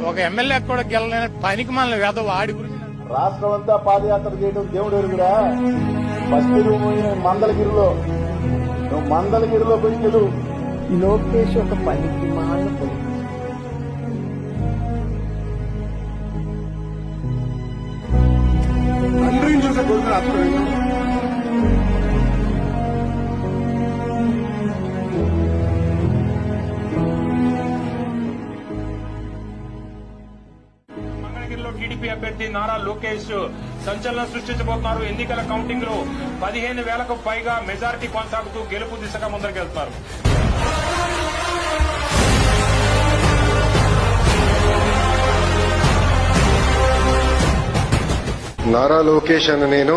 ఒక ఎమ్మెల్యే కూడా గెలలేని పనికి మన వేద వాడి గురించి రాష్ట్రం అంతా పాదయాత్ర చేయడం దేవుడు ఎరుగురా. ఫస్ట్ నువ్వు మందలగిరిలో పోయి గెలువు. లోకేష్ ఒక పనికి మాలను తండ్రిని చూసే కొడుకు అప్పుడు మంగళగిరిలో టీడీపీ అభ్యర్థి నారా లోకేష్ సంచలనం సృష్టించబోతున్నారు. ఎన్నికల కౌంటింగ్ లో 15,000కు పైగా మెజారిటీ కొనసాగుతూ గెలుపు దిశగా ముందరికెళ్తున్నారు. నారా లోకేష్ అన్న నేను